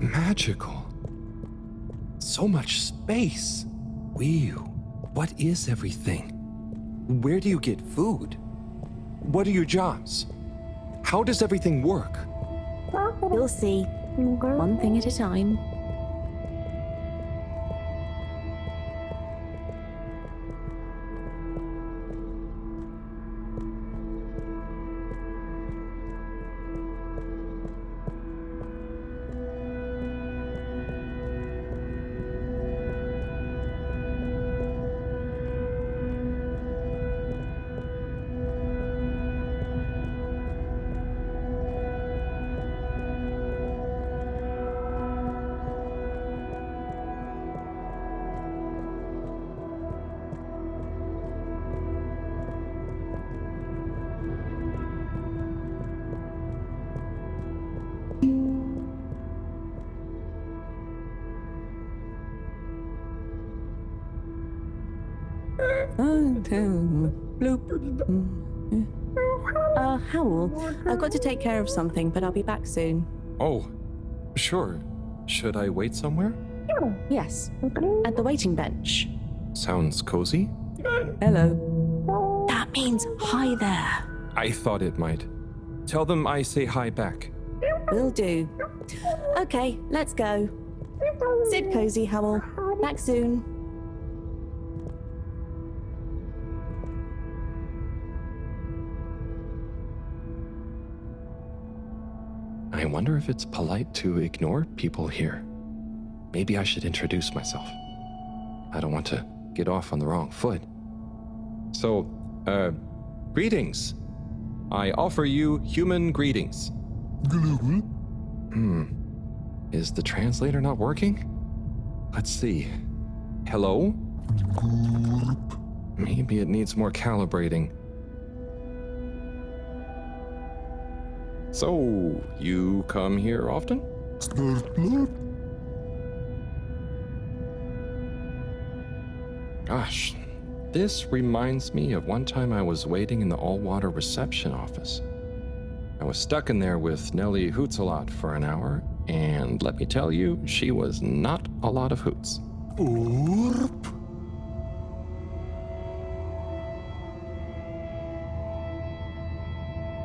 Magical. So much space. Whew. What is everything? Where do you get food? What are your jobs? How does everything work? You'll see. One thing at a time. Howell, I've got to take care of something, but I'll be back soon. Oh, sure. Should I wait somewhere? Yes, at the waiting bench. Sounds cozy. Hello. That means hi there. I thought it might. Tell them I say hi back. Will do. Okay, let's go. Sit cozy, Howell. Back soon. I wonder if it's polite to ignore people here. Maybe I should introduce myself. I don't want to get off on the wrong foot. So, greetings. I offer you human greetings. Is the translator not working? Let's see. Hello? Maybe it needs more calibrating. So, you come here often? Gosh, this reminds me of one time I was waiting in the all-water reception office. I was stuck in there with Nellie Hoots-a-lot for an hour, and let me tell you, she was not a lot of hoots.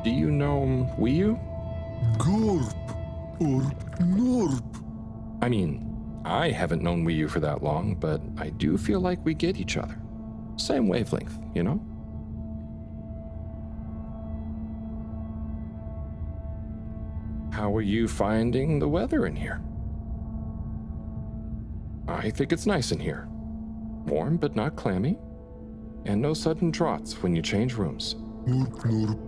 Do you know Wiyu? Gorp or Norp? I mean, I haven't known Wiyu for that long, but I do feel like we get each other. Same wavelength, you know? How are you finding the weather in here? I think it's nice in here. Warm but not clammy. And no sudden draughts when you change rooms. Norp.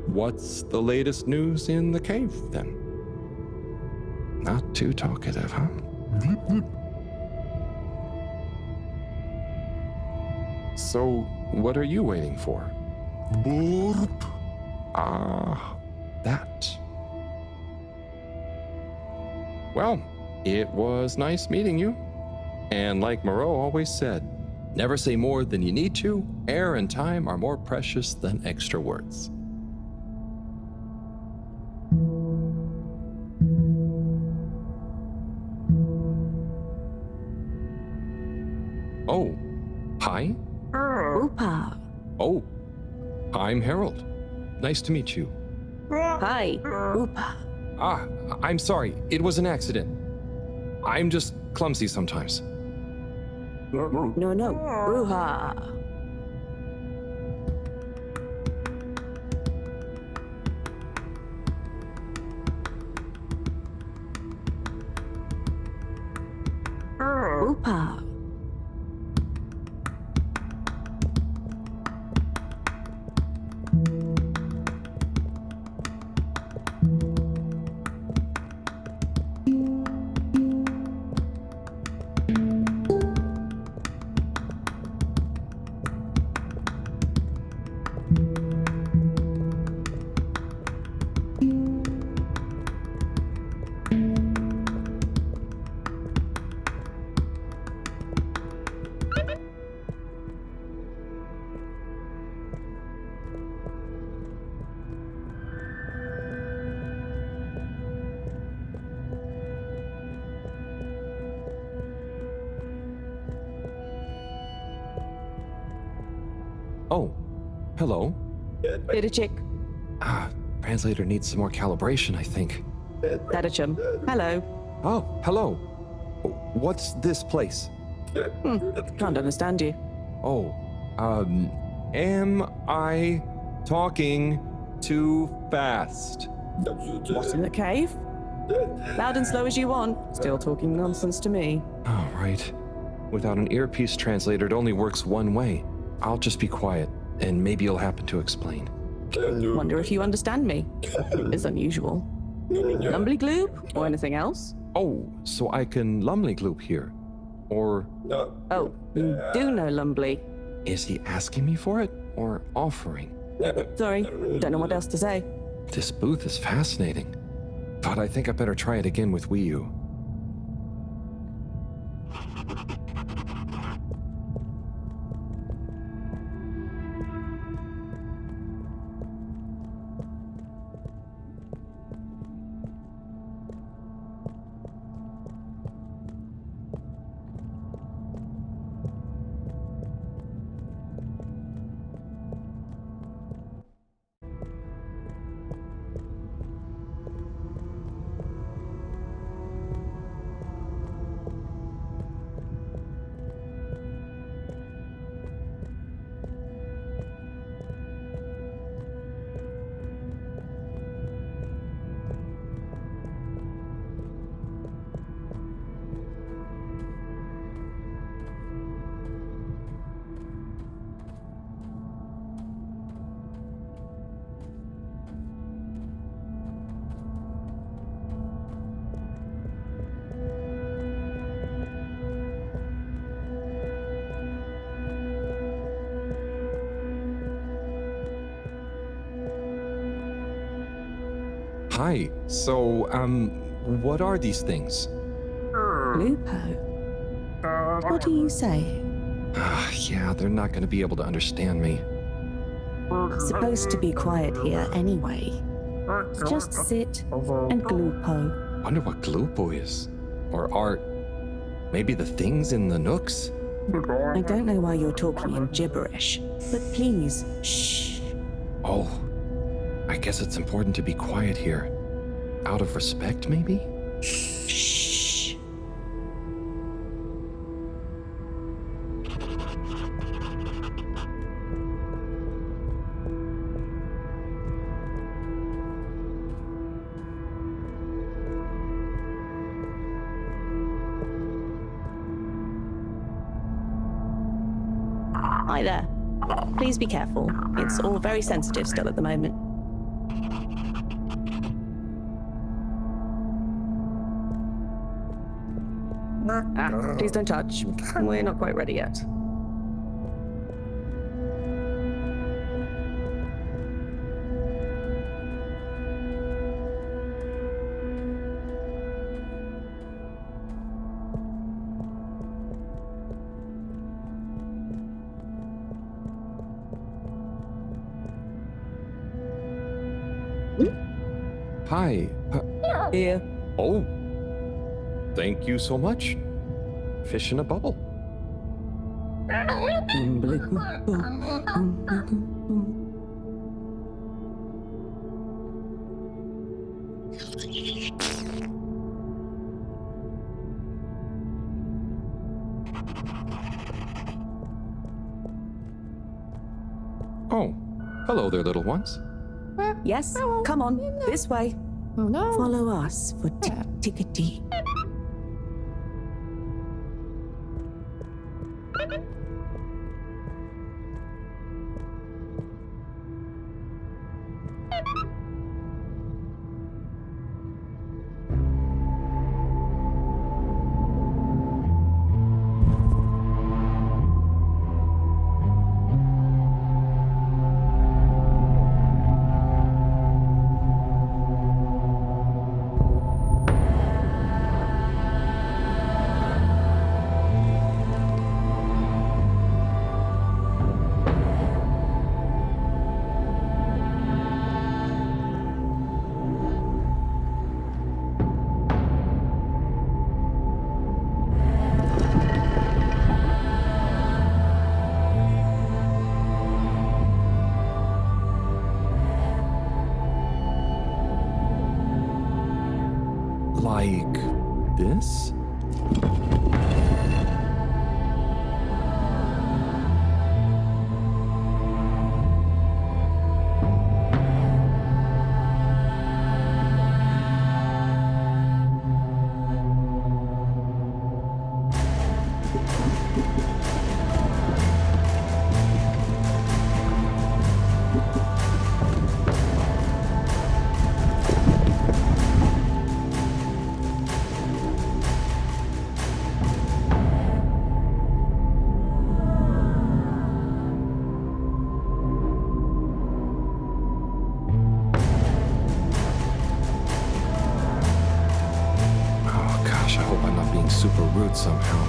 What's the latest news in the cave, then? Not too talkative, huh? Blip. So, what are you waiting for? Borp. Ah, that. Well, it was nice meeting you. And like Mareaux always said, never say more than you need to. Air and time are more precious than extra words. Oh, hi. Oopa. Oh, I'm Harold. Nice to meet you. Hi. Oopa. Ah, I'm sorry. It was an accident. I'm just clumsy sometimes. No. Ruha. Oopa. Oh, hello. Chick. Ah, translator needs some more calibration, I think. Dadachum. Hello. Oh, hello. What's this place? Can't understand you. Oh, am I talking too fast? What's in the cave? Loud and slow as you want. Still talking nonsense to me. Oh, right. Without an earpiece translator, it only works one way. I'll just be quiet, and maybe you'll happen to explain. Wonder if you understand me. It's unusual. Lumbly gloob? Or anything else? Oh, so I can Lumley Gloop here. Or Oh, you do know Lumbly. is he asking me for it or offering? Sorry, don't know what else to say. This booth is fascinating, but I think I better try it again with Wii U. Hi, so, what are these things? Lupo. What are you saying? Yeah, they're not gonna be able to understand me. Supposed to be quiet here anyway. Just sit and glupo. Wonder what Gloopo is. Or art. Maybe the things in the nooks? I don't know why you're talking in gibberish, but please, shh. Oh, I guess it's important to be quiet here. Out of respect, maybe? Shh. Hi there. Please be careful. It's all very sensitive still at the moment. Please don't touch. We're not quite ready yet. Hi. Here. Oh, thank you so much. Fish in a bubble. Oh, hello there, little ones. Yes, come on, this way. Oh no. Follow us for tickety. Like this? Super rude somehow.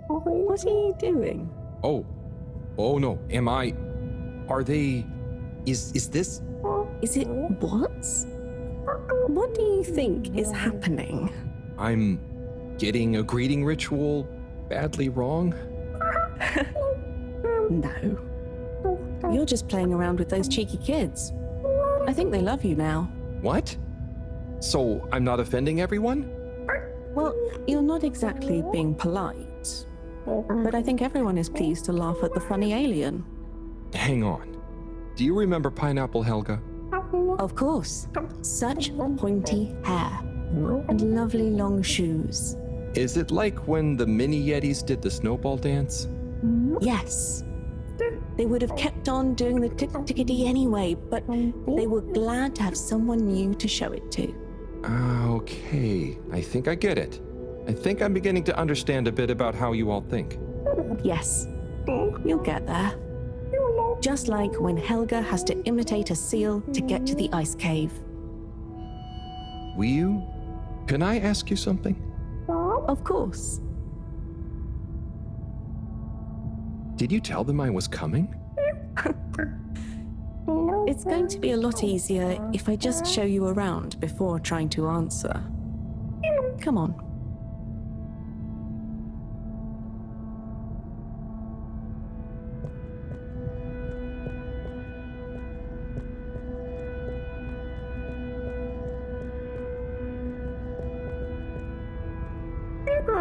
What are you doing? Oh no, am I... Are they... Is this... Is it what? What do you think is happening? I'm getting a greeting ritual badly wrong? No. You're just playing around with those cheeky kids. I think they love you now. What? So I'm not offending everyone? Well, you're not exactly being polite, but I think everyone is pleased to laugh at the funny alien. Hang on. Do you remember Pineapple Helga? Of course. Such pointy hair and lovely long shoes. Is it like when the mini Yetis did the snowball dance? Yes. They would have kept on doing the tick-tickety anyway, but they were glad to have someone new to show it to. Okay, I think I get it. I think I'm beginning to understand a bit about how you all think. Yes, you'll get there. Just like when Helga has to imitate a seal to get to the ice cave. Wiyu, can I ask you something? Of course. Did you tell them I was coming? It's going to be a lot easier if I just show you around before trying to answer. Come on.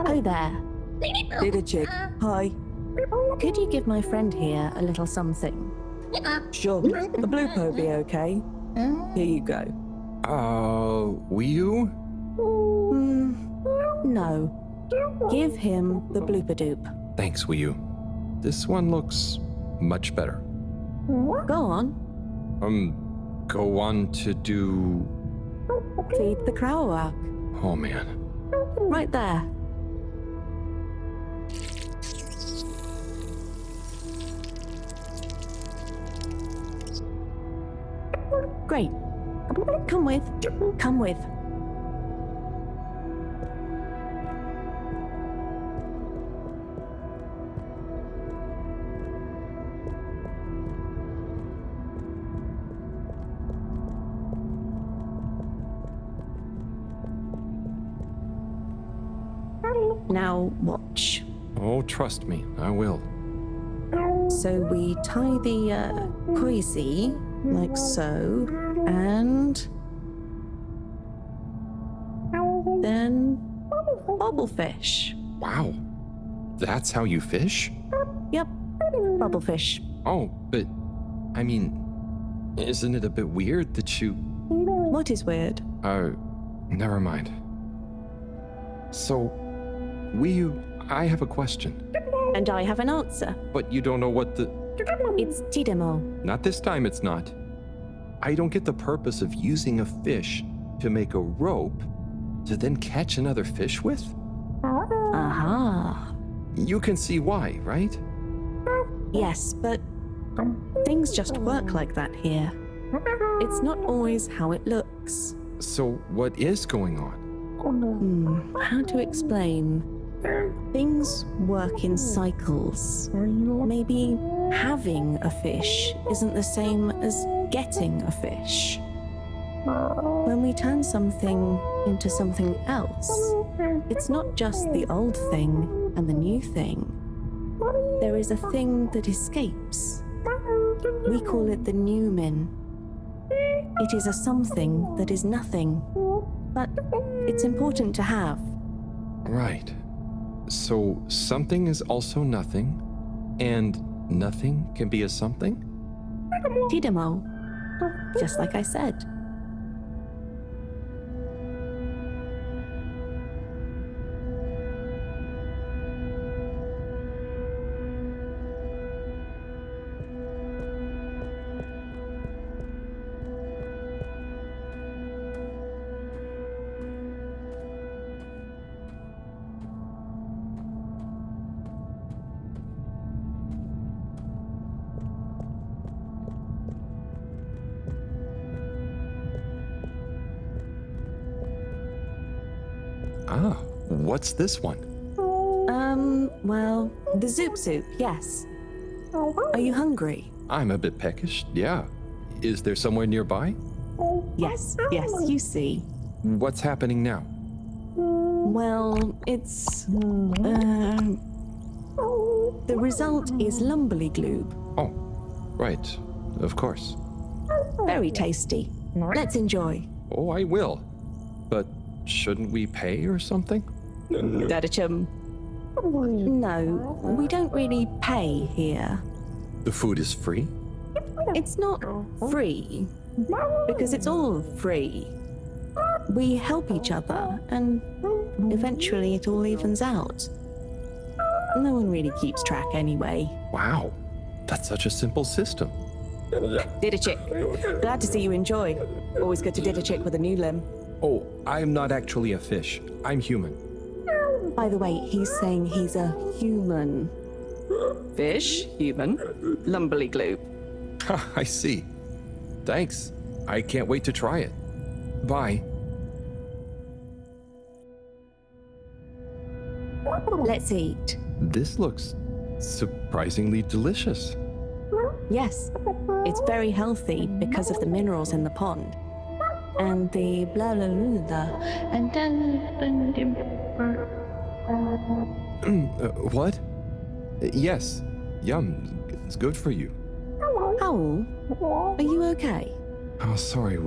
Oh there. Little chick. Hi. Could you give my friend here a little something? Sure. The blooper will be okay. Here you go. Wiyu? No. Give him the blooper doop. Thanks, Wiyu. This one looks much better. Go on. Go on to do... Feed the crowak. Oh, man. Right there. Great. Come with. Come with. Now watch. Oh, trust me, I will. So we tie the coisy like so, and then bubblefish. Wow. That's how you fish? Yep, bubblefish. Oh, but, I mean, Isn't it a bit weird that you... What is weird? Never mind. So, I have a question. And I have an answer. But you don't know what the... It's tidemo. Not this time, it's not. I don't get the purpose of using a fish to make a rope to then catch another fish with? Aha. You can see why, right? Yes, but things just work like that here. It's not always how it looks. So, what is going on? How to explain? Things work in cycles. Maybe having a fish isn't the same as getting a fish. When we turn something into something else, it's not just the old thing and the new thing. There is a thing that escapes. We call it the numen. It is a something that is nothing, but it's important to have. Right. So, something is also nothing, and nothing can be a something? Tidemo. Just like I said. Ah, what's this one? Well, the soup, yes. Are you hungry? I'm a bit peckish, yeah. Is there somewhere nearby? Yes, you see. What's happening now? Well, it's... the result is lumberly-gloob. Oh, right, of course. Very tasty. Let's enjoy. Oh, I will. But shouldn't we pay or something? Dadachum. No, we don't really pay here. The food is free? It's not free, because it's all free. We help each other, and eventually it all evens out. No one really keeps track anyway. Wow, that's such a simple system. Didachik, glad to see you enjoy. Always good to didachik with a new limb. Oh, I'm not actually a fish. I'm human. By the way, he's saying he's a human. Fish, human, lumberly-gloob. I see. Thanks. I can't wait to try it. Bye. Let's eat. This looks surprisingly delicious. Yes, it's very healthy because of the minerals in the pond. And the blah blah blah blah. And then... What? Yes. Yum. It's good for you. Owl, are you okay? Oh, sorry,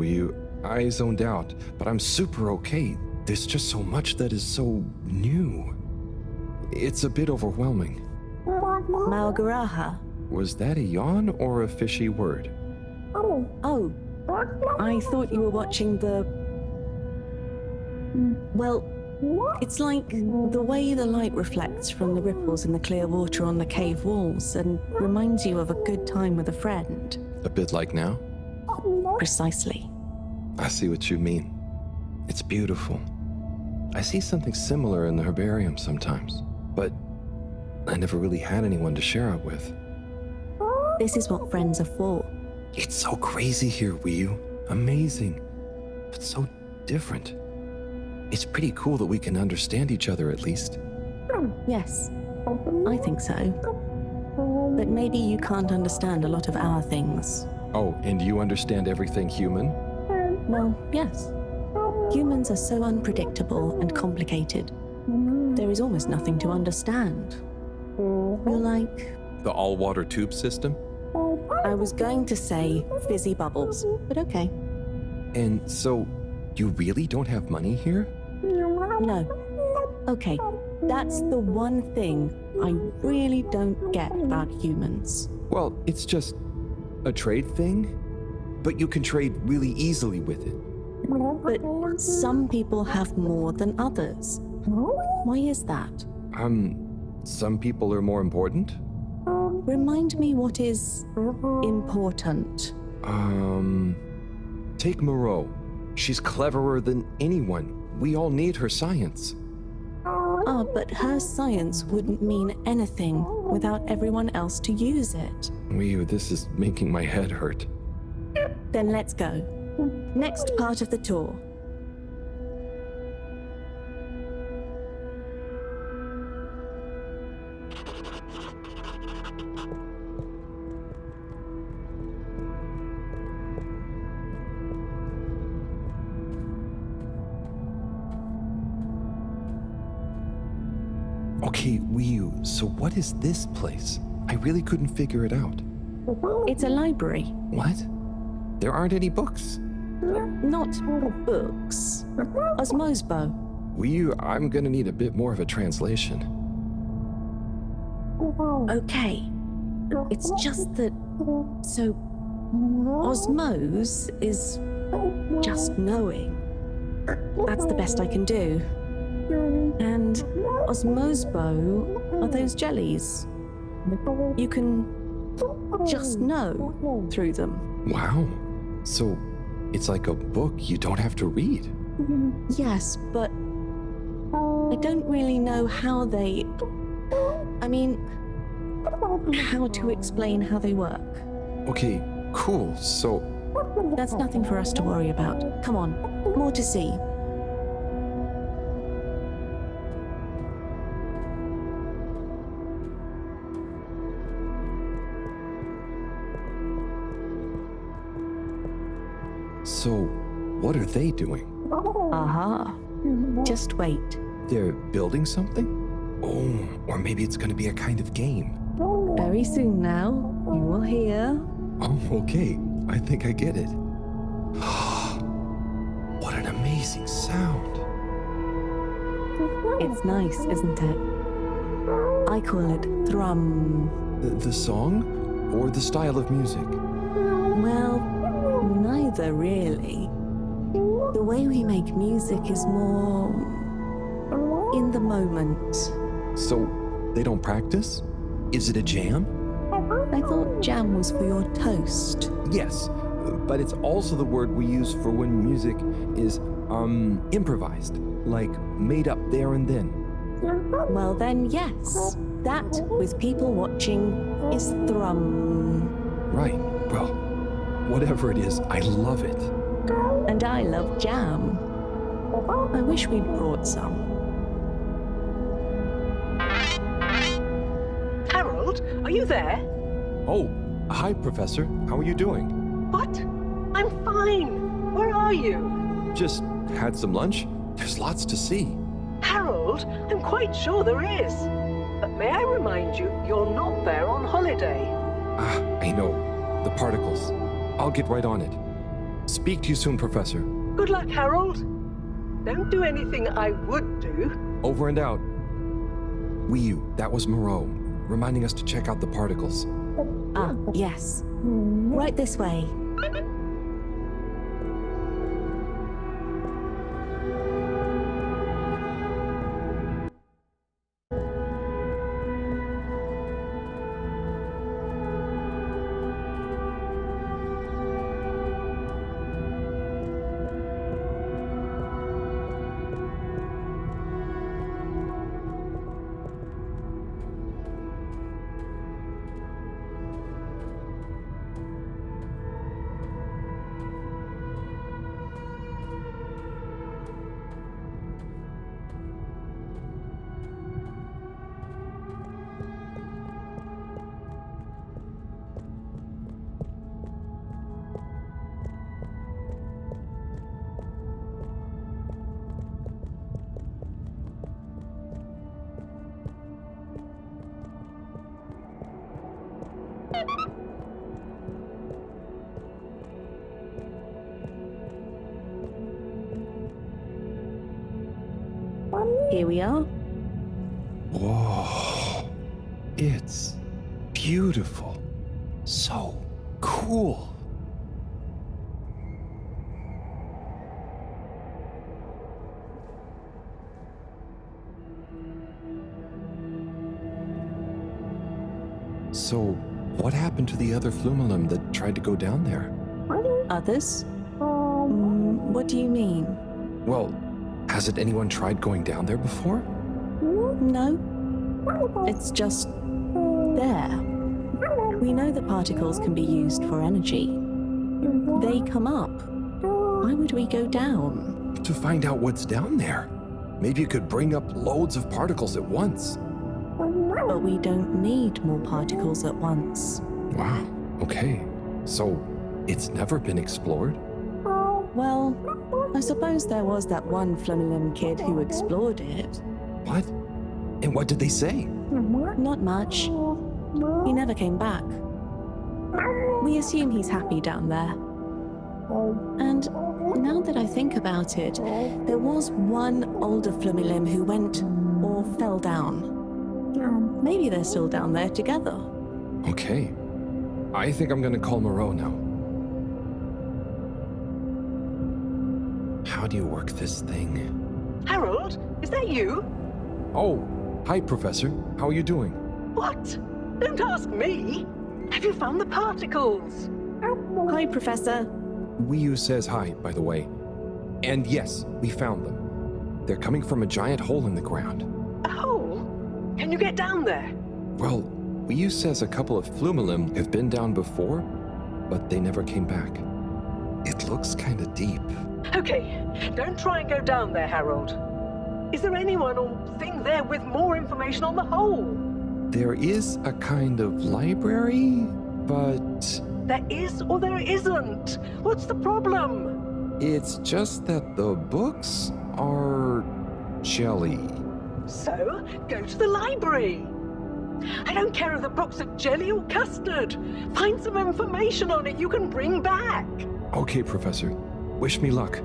I zoned out, but I'm super okay. There's just so much that is so new. It's a bit overwhelming. Malgaraha. Was that a yawn or a fishy word? Oh, I thought you were watching the... Well, it's like the way the light reflects from the ripples in the clear water on the cave walls and reminds you of a good time with a friend. A bit like now? Precisely. I see what you mean. It's beautiful. I see something similar in the herbarium sometimes, but I never really had anyone to share it with. This is what friends are for. It's so crazy here, Wii. Amazing, but so different. It's pretty cool that we can understand each other at least. Yes, I think so. But maybe you can't understand a lot of our things. Oh, and you understand everything human? Well, yes. Humans are so unpredictable and complicated. There is almost nothing to understand. You're like... The all-water tube system? I was going to say fizzy bubbles, but okay. And so, you really don't have money here? No. Okay, that's the one thing I really don't get about humans. Well, it's just a trade thing. but you can trade really easily with it. But some people have more than others. Why is that? Some people are more important? Remind me what is important. Take Mareaux. She's cleverer than anyone. We all need her science. Ah, but her science wouldn't mean anything without everyone else to use it. This is making my head hurt. Then let's go. Next part of the tour. Okay, so what is this place? I really couldn't figure it out. It's a library. What? There aren't any books. Not books. Osmosbo. I'm gonna need a bit more of a translation. Okay. It's just that... So, osmose is just knowing. That's the best I can do. And osmosbo are those jellies. You can just know through them. Wow. So, it's like a book you don't have to read. Yes, but I don't really know how they... I mean, how to explain how they work. Okay, cool. So, That's nothing for us to worry about. Come on, more to see. So, what are they doing? Aha. Just wait. They're building something? Oh, or maybe it's gonna be a kind of game. Very soon now, you will hear. Oh, okay. I think I get it. What an amazing sound. It's nice, isn't it? I call it thrum. The song? Or the style of music? Well, neither really. The way we make music is more in the moment. So, they don't practice? Is it a jam? I thought jam was for your toast. Yes, but it's also the word we use for when music is, improvised, like made up there and then. Well then, yes. That, with people watching, is thrum. Right, well, whatever it is, I love it. And I love jam. I wish we'd brought some. Harold, are you there? Oh, hi, Professor. How are you doing? What? I'm fine. Where are you? Just had some lunch. There's lots to see. Harold, I'm quite sure there is. But may I remind you, you're not there on holiday. I know. The particles. I'll get right on it. Speak to you soon, Professor. Good luck, Harold. Don't do anything I would do. Over and out. That was Mareaux, reminding us to check out the particles. Ah, yes. Right this way. Here we are. Whoa. It's beautiful. So cool. So, what happened to the other Flumylym that tried to go down there? Others? What do you mean? Well, hasn't anyone tried going down there before? No. It's just there. We know the particles can be used for energy. They come up. Why would we go down? To find out what's down there. Maybe you could bring up loads of particles at once. But we don't need more particles at once. Wow, okay. So, it's never been explored? Well, I suppose there was that one Flumylym kid who explored it. What? And what did they say? Not much. He never came back. We assume he's happy down there. And now that I think about it, there was one older Flumylym who went or fell down. Maybe they're still down there together. Okay. I think I'm gonna call Mareaux now. How do you work this thing? Harold, is that you? Oh, hi, Professor. How are you doing? What? Don't ask me. Have you found the particles? Hi, Professor. Wiyu says hi, by the way. And yes, we found them. They're coming from a giant hole in the ground. A hole? Can you get down there? Well, Wiyu says a couple of Flumylym have been down before, but they never came back. It looks kind of deep. Okay, don't try and go down there, Harold. Is there anyone or thing there with more information on the hole? There is a kind of library, but There is or there isn't. What's the problem? it's just that the books are jelly. So, go to the library. I don't care if the books are jelly or custard. Find some information on it you can bring back. Okay, Professor. Wish me luck.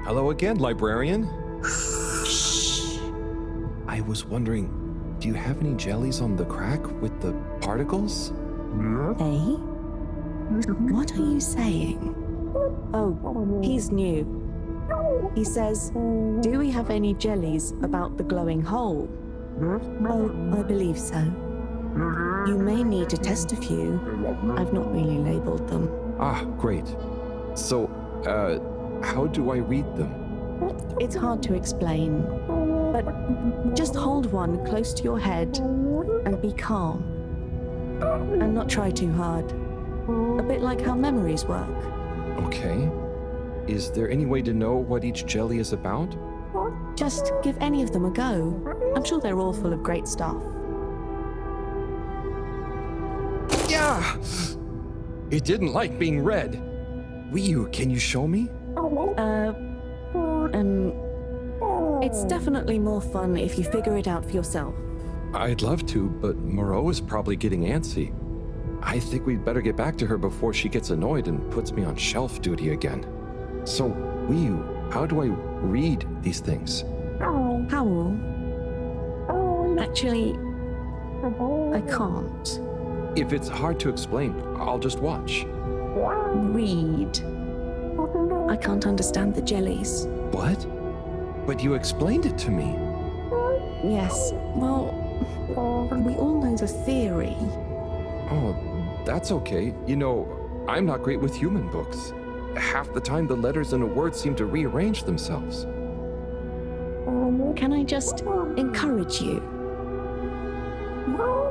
Hello again, librarian. Shh. I was wondering, do you have any jellies on the crack with the particles? Eh? What are you saying? Oh, he's new. He says, do we have any jellies about the glowing hole? Oh, I believe so. You may need to test a few. I've not really labeled them. Ah, great. So, how do I read them? It's hard to explain, but just hold one close to your head and be calm. And not try too hard. A bit like how memories work. Okay. Is there any way to know what each jelly is about? Just give any of them a go. I'm sure they're all full of great stuff. Yeah! It didn't like being read. Wiyu, can you show me? It's definitely more fun if you figure it out for yourself. I'd love to, but Mareaux is probably getting antsy. I think we'd better get back to her before she gets annoyed and puts me on shelf duty again. So, Wiyu, how do I read these things? Howl. Actually, I can't. If it's hard to explain, I'll just watch. Read. I can't understand the jellies. What? But you explained it to me. Yes, well, we all know the theory. Oh, that's okay. You know, I'm not great with human books. Half the time the letters in a word seem to rearrange themselves. Can I just encourage you?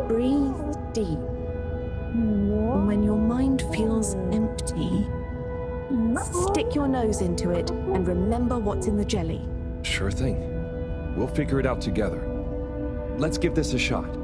Breathe deep. When your mind feels empty, stick your nose into it and remember what's in the jelly. Sure thing. We'll figure it out together. Let's give this a shot.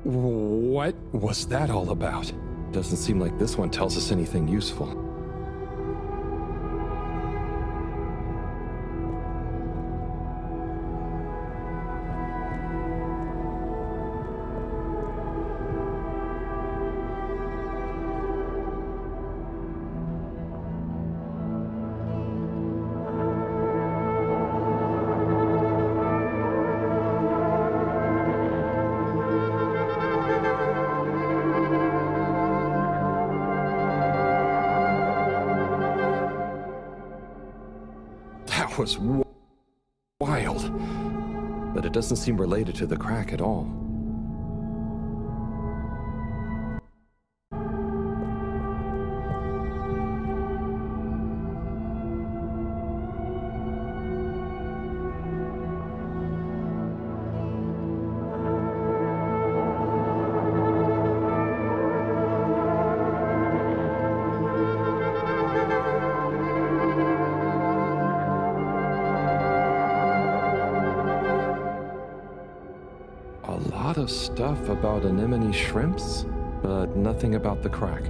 What was that all about? Doesn't seem like this one tells us anything useful. That was wild, but it doesn't seem related to the crack at all. A lot of stuff about anemone shrimps, but nothing about the crack.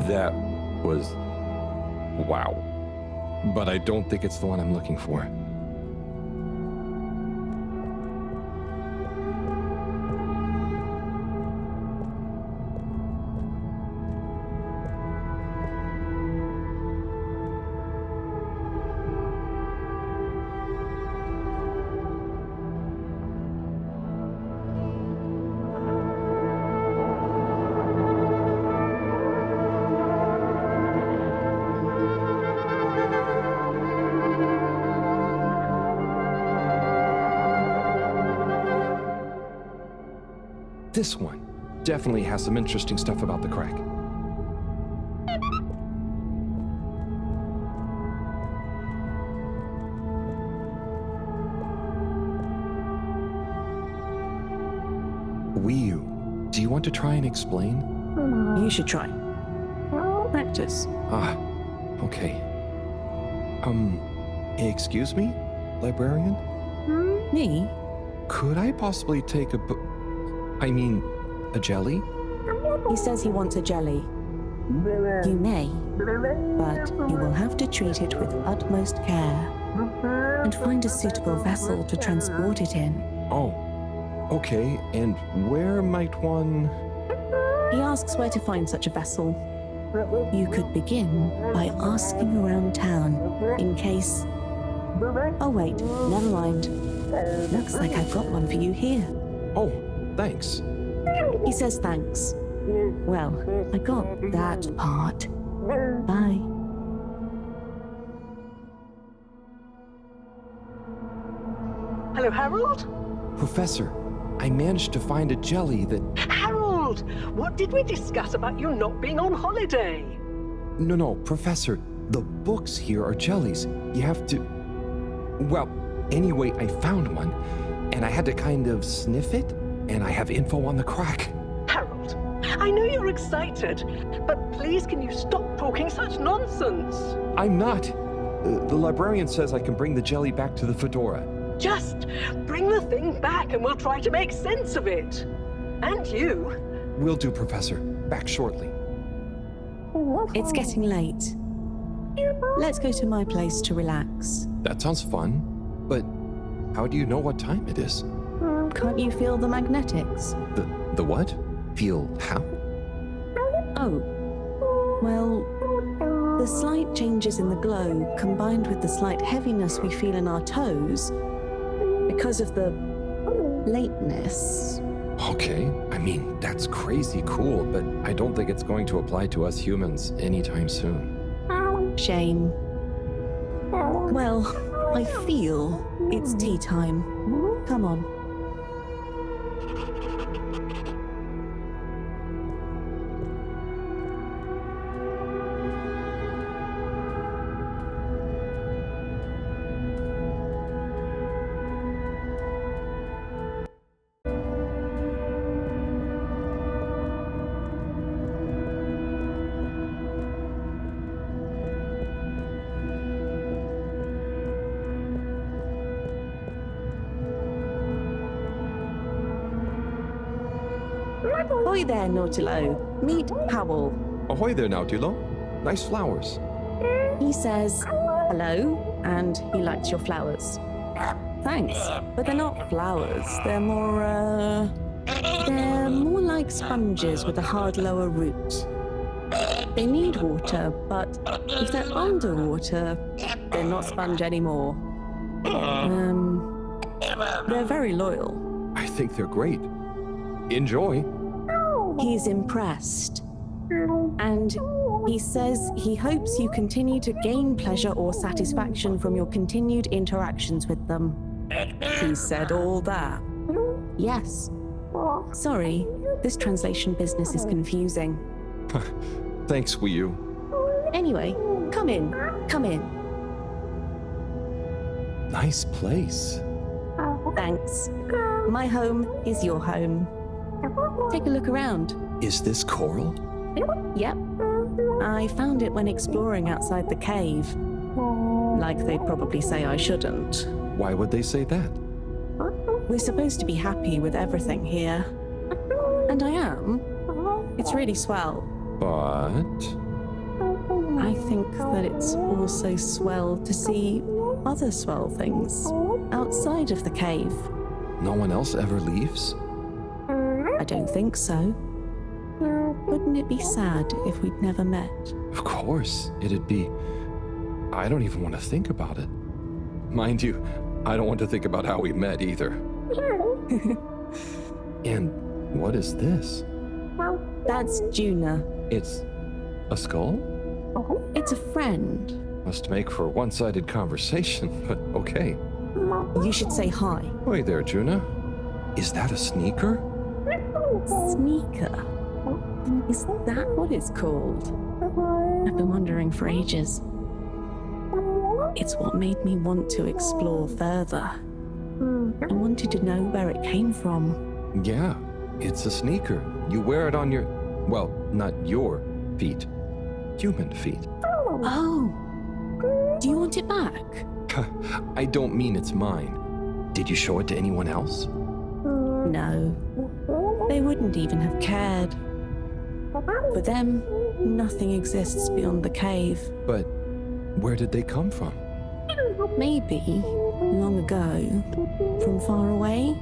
That was wow. But I don't think it's the one I'm looking for. This one definitely has some interesting stuff about the crack. Do you want to try and explain? You should try. Practice. Ah, okay. Excuse me, librarian? Me? Could I possibly take a jelly? He says he wants a jelly. You may, but you will have to treat it with utmost care and find a suitable vessel to transport it in. Oh, okay. And where might one... He asks where to find such a vessel. You could begin by asking around town in case... Oh wait, never mind. Looks like I've got one for you here. Oh, thanks. He says thanks. Well, I got that part. Bye. Hello, Harold? Professor, I managed to find a jelly that... Harold! What did we discuss about you not being on holiday? No, Professor. The books here are jellies. You have to... Well, anyway, I found one, and I had to kind of sniff it, and I have info on the crack. Harold, I know you're excited, but please can you stop talking such nonsense? I'm not. The librarian says I can bring the jelly back to the Fedora. Just bring the thing back and we'll try to make sense of it. And you. Will do, Professor. Back shortly. It's getting late. Let's go to my place to relax. That sounds fun, but how do you know what time it is? Can't you feel the magnetics? The what? Feel how? Oh. Well, the slight changes in the glow, combined with the slight heaviness we feel in our toes, because of the lateness. Okay, I mean, that's crazy cool, but I don't think it's going to apply to us humans anytime soon. Shame. Well, I feel it's tea time. Come on. Ahoy there, Nautilo. Meet Powell. Ahoy there, Nautilo. Nice flowers. He says hello, and he likes your flowers. Thanks, but they're not flowers. They're more like sponges with a hard lower root. They need water, but if they're underwater, they're not sponge anymore. They're very loyal. I think they're great. Enjoy. He's impressed. And he says he hopes you continue to gain pleasure or satisfaction from your continued interactions with them. He said all that. Yes. Sorry, this translation business is confusing. Thanks, Wii U. Anyway, come in. Come in. Nice place. Thanks. My home is your home. Take a look around. Is this coral? Yep. I found it when exploring outside the cave. Like they'd probably say I shouldn't. Why would they say that? We're supposed to be happy with everything here. And I am. It's really swell. But... I think that it's also swell to see other swell things outside of the cave. no one else ever leaves? I don't think so. Wouldn't it be sad if we'd never met? Of course, it'd be... I don't even want to think about it. Mind you, I don't want to think about how we met either. And what is this? That's Juna. It's a skull? It's a friend. Must make for one-sided conversation, but okay. You should say hi. Hey there, Juna. Is that a sneaker? Sneaker? Is that what it's called? I've been wondering for ages. It's what made me want to explore further. I wanted to know where it came from. Yeah, it's a sneaker. You wear it on your... well, not your feet. Human feet. Oh! Do you want it back? I don't mean it's mine. Did you show it to anyone else? No. They wouldn't even have cared. For them, nothing exists beyond the cave. But where did they come from? Maybe, long ago, from far away.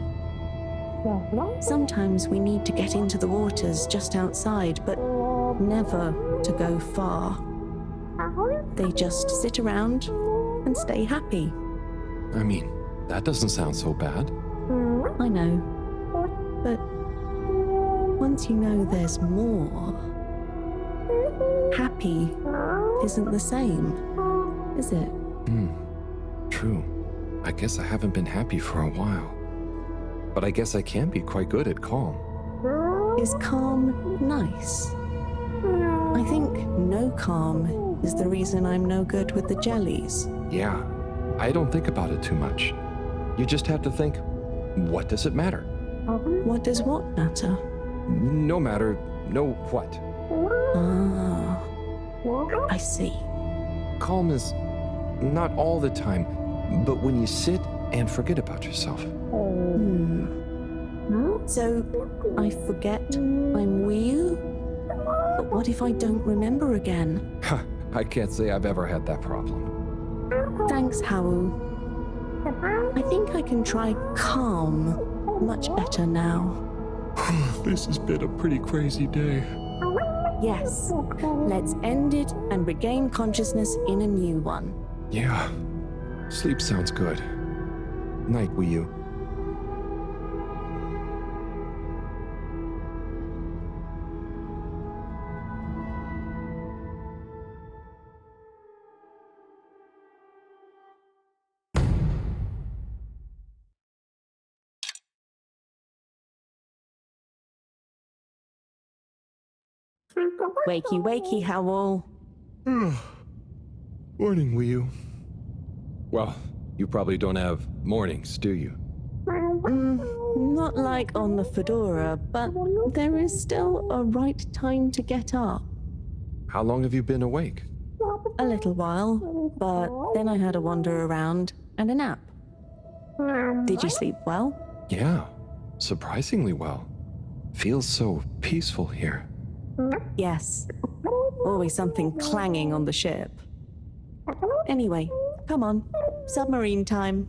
Sometimes we need to get into the waters just outside, but never to go far. They just sit around and stay happy. I mean, that doesn't sound so bad. I know. But once you know there's more, happy isn't the same, is it? True. I guess I haven't been happy for a while. But I guess I can be quite good at calm. Is calm nice? I think no calm is the reason I'm no good with the jellies. Yeah, I don't think about it too much. You just have to think, what does it matter? What does what matter? No matter, no what. Ah, I see. Calm is not all the time, but when you sit and forget about yourself. So, I forget I'm Wiyu? But what if I don't remember again? I can't say I've ever had that problem. Thanks, Hau. I think I can try calm much better now. This has been a pretty crazy day. Yes, let's end it and regain consciousness in a new one. Yeah, sleep sounds good. Night, Wiyu. Wakey, wakey, Howl. Morning, Wiyu. Well, you probably don't have mornings, do you? Not like on the Fedora, but there is still a right time to get up. How long have you been awake? A little while, but then I had a wander around and a nap. Did you sleep well? Yeah, surprisingly well. Feels so peaceful here. Yes. Always something clanging on the ship. Anyway, come on. Submarine time.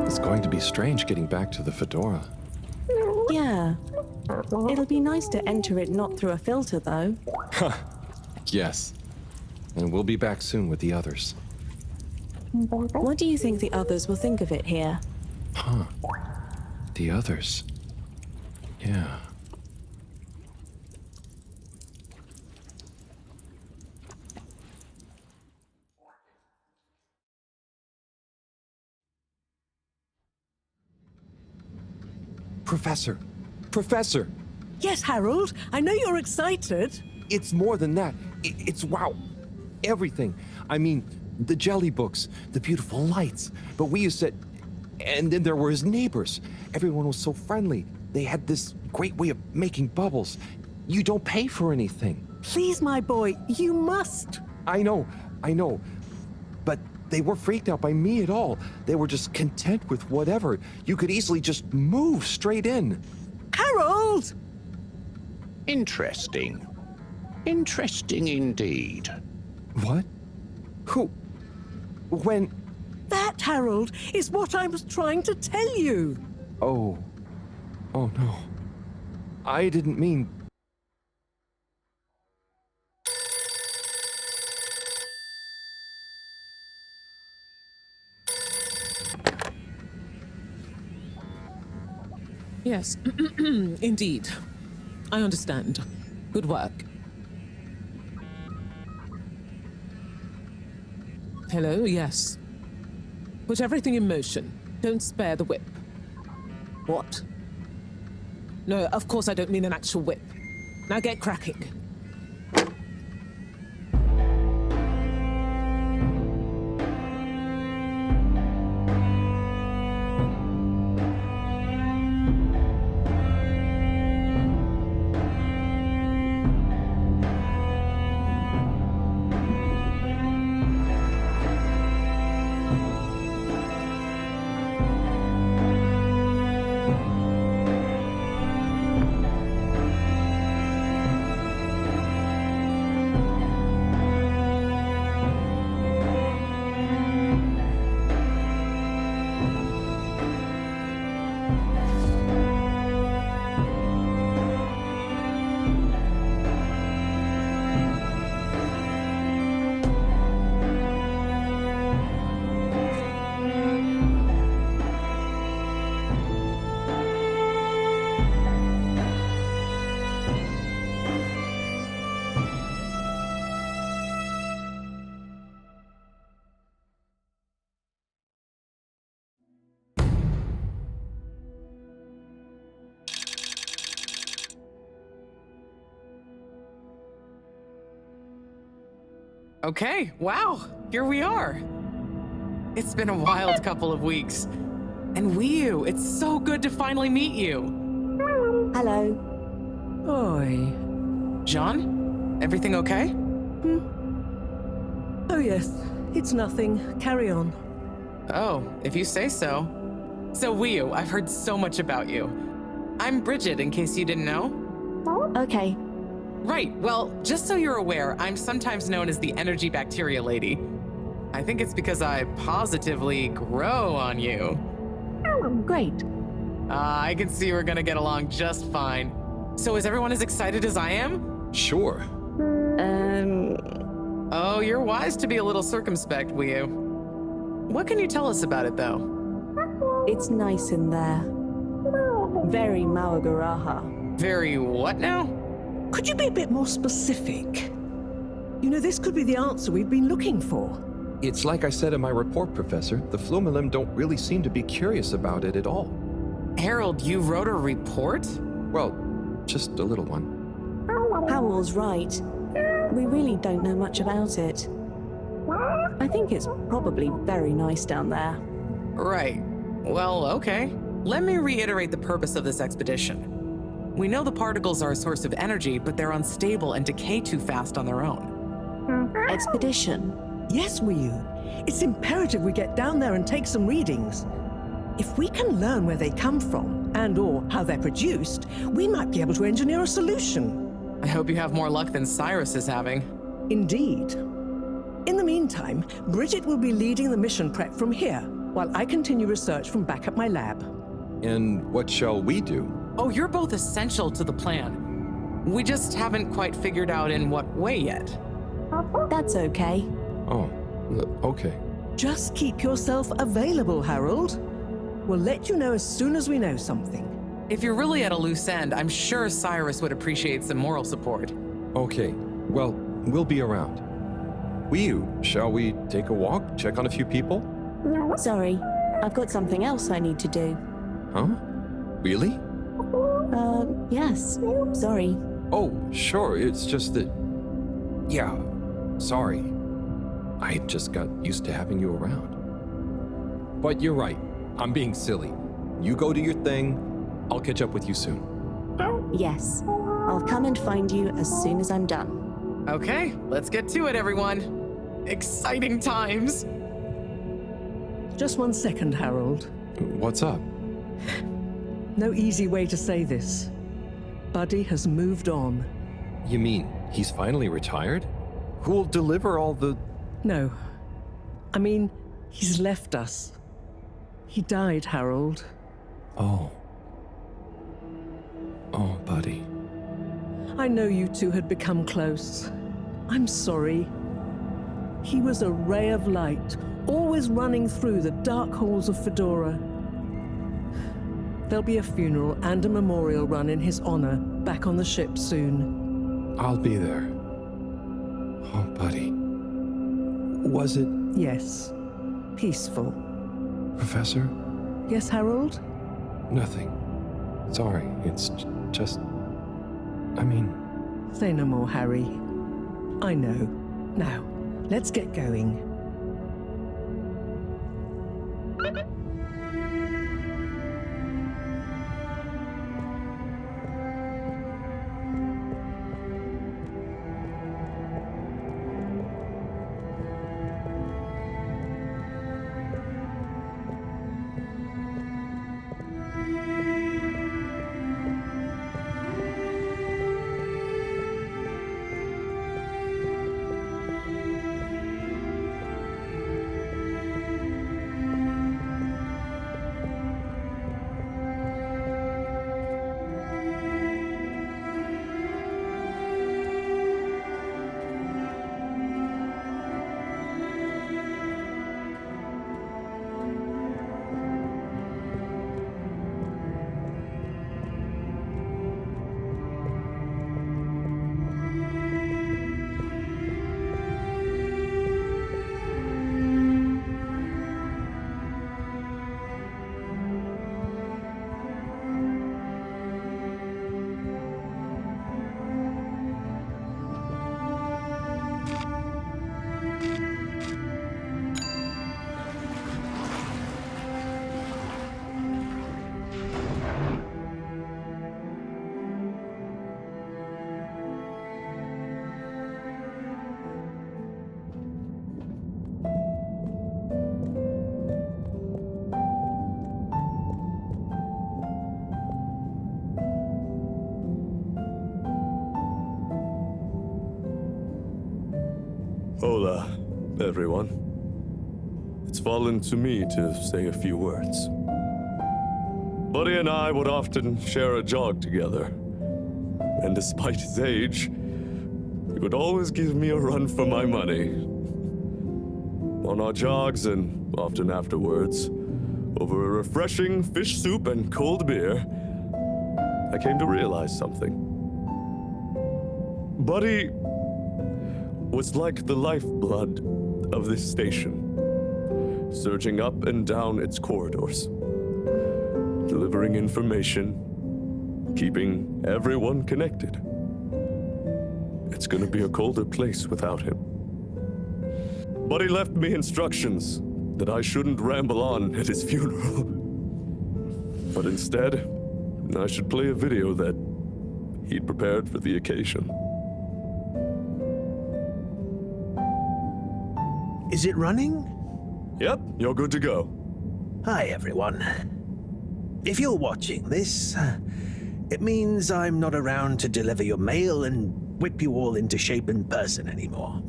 It's going to be strange getting back to the Fedora. Yeah. It'll be nice to enter it not through a filter, though. Yes. And we'll be back soon with the others. What do you think the others will think of it here? The others. Yeah. Professor! Professor! Yes, Harold, I know you're excited. It's more than that. It's wow. Everything. I mean, the jelly books, the beautiful lights. But we used to... And then there were his neighbors. Everyone was so friendly. They had this great way of making bubbles. You don't pay for anything. Please, my boy, you must. I know. But they weren't freaked out by me at all. They were just content with whatever. You could easily just move straight in. Harold! Interesting. Interesting indeed. What? Who? When? That, Harold, is what I was trying to tell you. Oh. Oh no. I didn't mean... Yes, indeed. I understand. Good work. Hello, yes. Put everything in motion. Don't spare the whip. What? No, of course I don't mean an actual whip. Now get cracking. Okay, wow, here we are. It's been a wild couple of weeks. And Wiu, it's so good to finally meet you. Hello. Oi. Jeanne, everything okay? Oh, yes. It's nothing. Carry on. Oh, if you say so. So Wiu, I've heard so much about you. I'm Bridget, in case you didn't know. Okay. Right, well, just so you're aware, I'm sometimes known as the energy bacteria lady. I think it's because I positively grow on you. Great. I can see we're gonna get along just fine. So is everyone as excited as I am? Sure. Oh, you're wise to be a little circumspect, Wiu. What can you tell us about it, though? It's nice in there. Very Mawagaraha. Very what now? Could you be a bit more specific? You know, this could be the answer we've been looking for. It's like I said in my report, Professor. The Flumylym don't really seem to be curious about it at all. Harold, you wrote a report? Well, just a little one. Howell's right. We really don't know much about it. I think it's probably very nice down there. Right. Well, okay. Let me reiterate the purpose of this expedition. We know the particles are a source of energy, but they're unstable and decay too fast on their own. Expedition. Yes, Wiu. It's imperative we get down there and take some readings. If we can learn where they come from and/or how they're produced, we might be able to engineer a solution. I hope you have more luck than Cyrus is having. Indeed. In the meantime, Bridget will be leading the mission prep from here, while I continue research from back at my lab. And what shall we do? Oh, you're both essential to the plan. We just haven't quite figured out in what way yet. That's okay. Oh, okay. Just keep yourself available, Harold. We'll let you know as soon as we know something. If you're really at a loose end, I'm sure Cyrus would appreciate some moral support. Okay. Well, we'll be around. Wiu, shall we take a walk, check on a few people? Sorry, I've got something else I need to do. Huh? Really? Yes. Sorry. Oh, sure, it's just that. Yeah, sorry. I just got used to having you around. But you're right, I'm being silly. You go do your thing, I'll catch up with you soon. Yes. I'll come and find you as soon as I'm done. Okay, let's get to it, everyone. Exciting times. Just 1 second, Harold. What's up? No easy way to say this. Buddy has moved on. You mean he's finally retired? Who'll deliver all the... No. I mean, he's left us. He died, Harold. Oh. Oh, buddy. I know you two had become close. I'm sorry. He was a ray of light, always running through the dark halls of Fedora. There'll be a funeral and a memorial run in his honor back on the ship soon. I'll be there. Oh, buddy. Was it... Yes. Peaceful. Professor? Yes, Harold? Nothing. Sorry, it's just... I mean... Say no more, Harry. I know. Now, let's get going. Hola, everyone. It's fallen to me to say a few words. Buddy and I would often share a jog together. And despite his age, he would always give me a run for my money. On our jogs and often afterwards, over a refreshing fish soup and cold beer, I came to realize something. Buddy was like the lifeblood of this station, surging up and down its corridors, delivering information, keeping everyone connected. It's gonna be a colder place without him. Buddy left me instructions that I shouldn't ramble on at his funeral, but instead, I should play a video that he'd prepared for the occasion. Is it running? Yep, you're good to go. Hi, everyone. If you're watching this, it means I'm not around to deliver your mail and whip you all into shape in person anymore.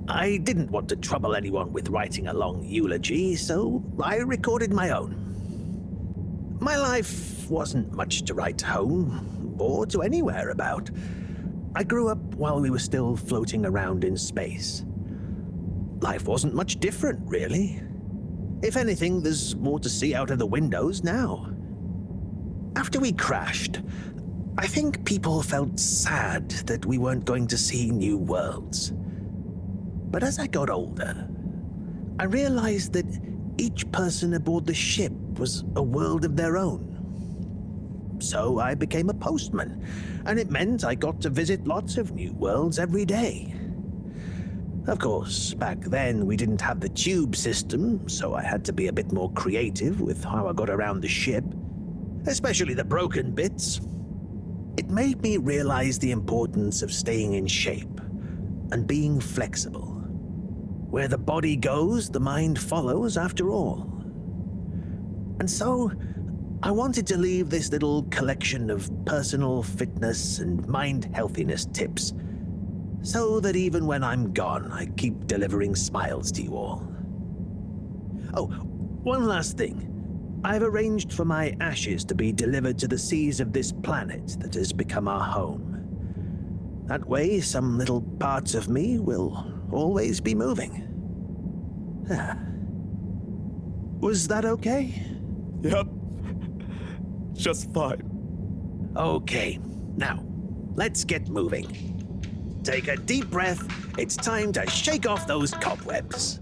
I didn't want to trouble anyone with writing a long eulogy, so I recorded my own. My life wasn't much to write home, or to anywhere about. I grew up while we were still floating around in space. Life wasn't much different, really. If anything, there's more to see out of the windows now. After we crashed, I think people felt sad that we weren't going to see new worlds. But as I got older, I realized that each person aboard the ship was a world of their own. so I became a postman, and it meant I got to visit lots of new worlds every day. Of course, back then we didn't have the tube system, so I had to be a bit more creative with how I got around the ship, especially the broken bits. It made me realize the importance of staying in shape and being flexible. Where the body goes, the mind follows after all. And so, I wanted to leave this little collection of personal fitness and mind healthiness tips, so that even when I'm gone, I keep delivering smiles to you all. Oh, one last thing. I've arranged for my ashes to be delivered to the seas of this planet that has become our home. That way, some little parts of me will always be moving. Was that okay? Yep. Just fine. Okay, now, let's get moving. Take a deep breath. It's time to shake off those cobwebs.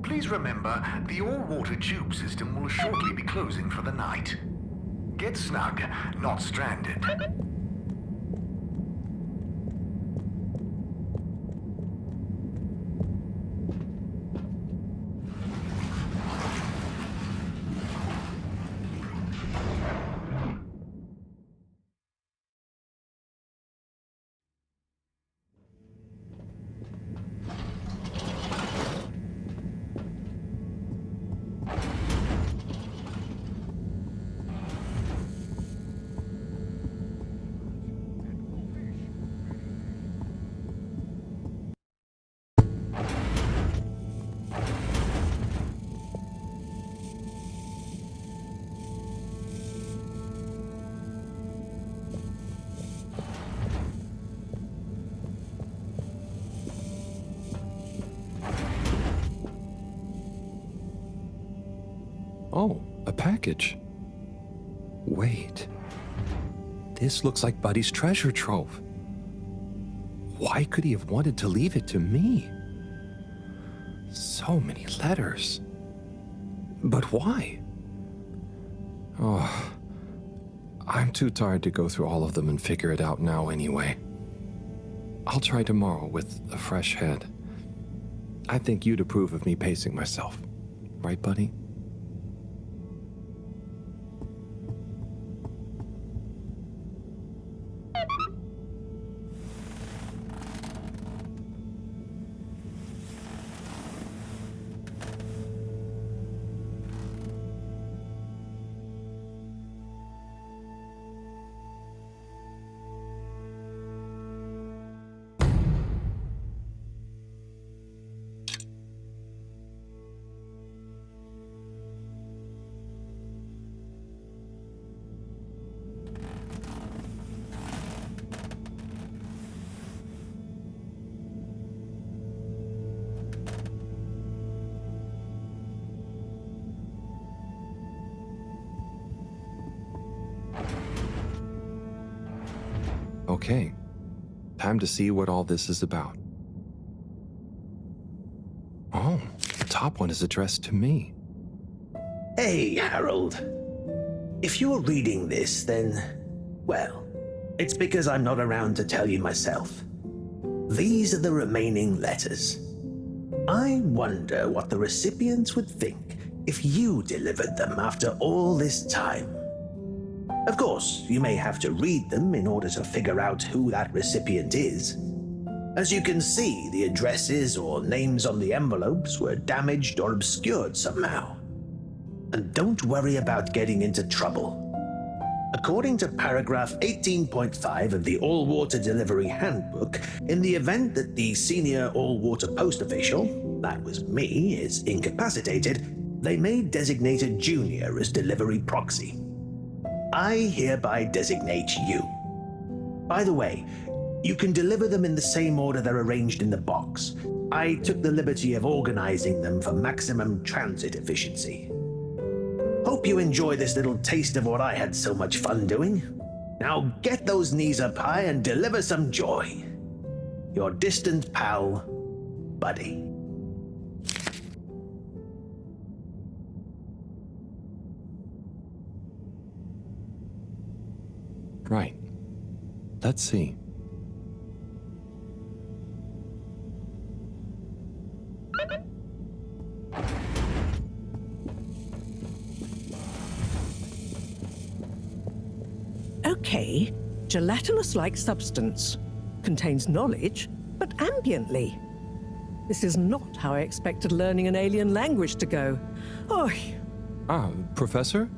Please remember, the all-water tube system will shortly be closing for the night. Get snug, not stranded. Oh, a package. Wait. This looks like Buddy's treasure trove. Why could he have wanted to leave it to me? So many letters. But why? Oh, I'm too tired to go through all of them and figure it out now anyway. I'll try tomorrow with a fresh head. I think you'd approve of me pacing myself. Right, Buddy? Okay, time to see what all this is about. Oh, the top one is addressed to me. Hey, Harold. If you're reading this, then, well, it's because I'm not around to tell you myself. These are the remaining letters. I wonder what the recipients would think if you delivered them after all this time. Of course, you may have to read them in order to figure out who that recipient is. As you can see, the addresses or names on the envelopes were damaged or obscured somehow. And don't worry about getting into trouble. According to paragraph 18.5 of the All-Water Delivery Handbook, in the event that the senior all-water post official, that was me, is incapacitated, they may designate a junior as delivery proxy. I hereby designate you. By the way, you can deliver them in the same order they're arranged in the box. I took the liberty of organizing them for maximum transit efficiency. Hope you enjoy this little taste of what I had so much fun doing. Now get those knees up high and deliver some joy. Your distant pal, Buddy. Right. Let's see. Okay, gelatinous-like substance. Contains knowledge, but ambiently. This is not how I expected learning an alien language to go. Oh, Professor?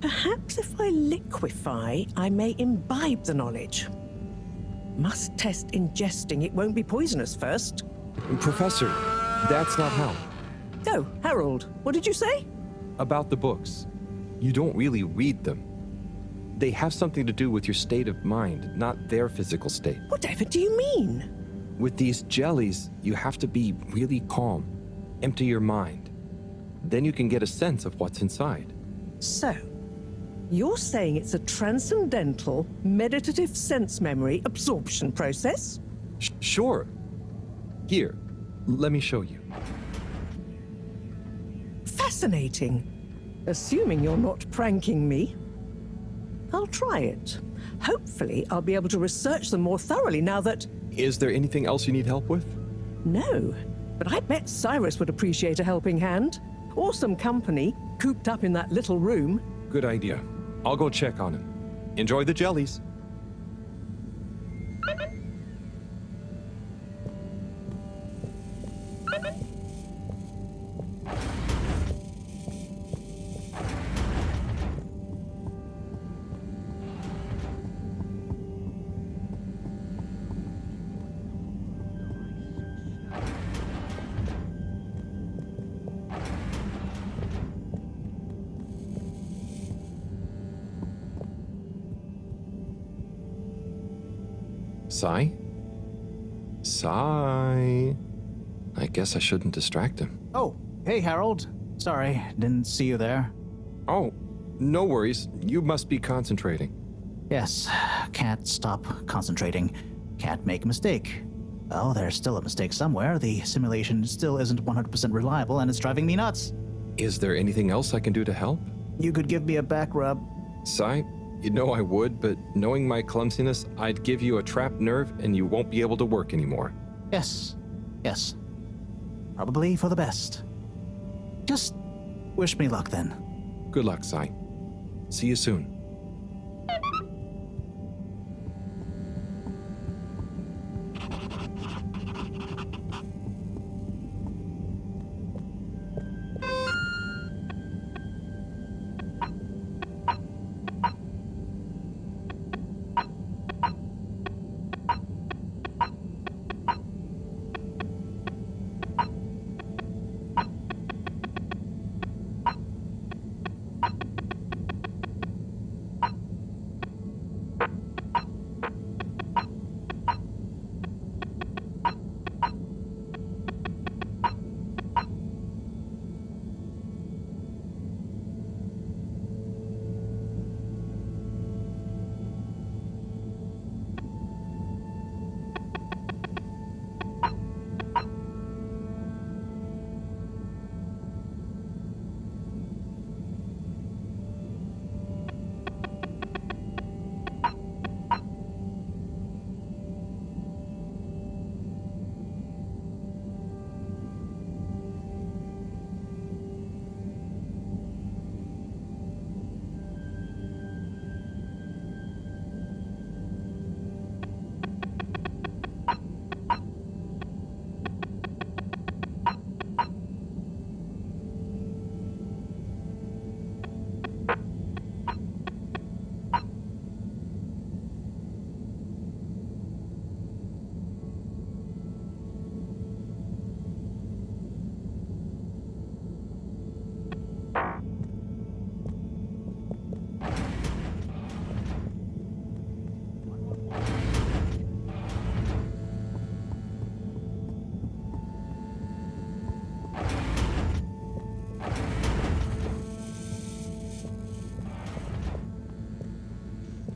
perhaps if I liquefy, I may imbibe the knowledge. Must test ingesting. It won't be poisonous first. Professor, that's not how. Oh, Harold, what did you say? About the books. You don't really read them. They have something to do with your state of mind, not their physical state. Whatever do you mean? With these jellies, you have to be really calm. Empty your mind. Then you can get a sense of what's inside. So, you're saying it's a transcendental, meditative sense memory absorption process? Sure. Here, let me show you. Fascinating. Assuming you're not pranking me. I'll try it. Hopefully, I'll be able to research them more thoroughly now that... Is there anything else you need help with? No, but I bet Cyrus would appreciate a helping hand. Or some company, cooped up in that little room. Good idea. I'll go check on him. Enjoy the jellies. Sai? Sai? I guess I shouldn't distract him. Oh, hey Harold. Sorry, didn't see you there. Oh, no worries. You must be concentrating. Yes, can't stop concentrating. Can't make a mistake. Well, there's still a mistake somewhere. The simulation still isn't 100% reliable and it's driving me nuts. Is there anything else I can do to help? You could give me a back rub. Sai, you know I would, but knowing my clumsiness, I'd give you a trapped nerve and you won't be able to work anymore. Yes. Probably for the best. Just wish me luck then. Good luck, Sai. See you soon.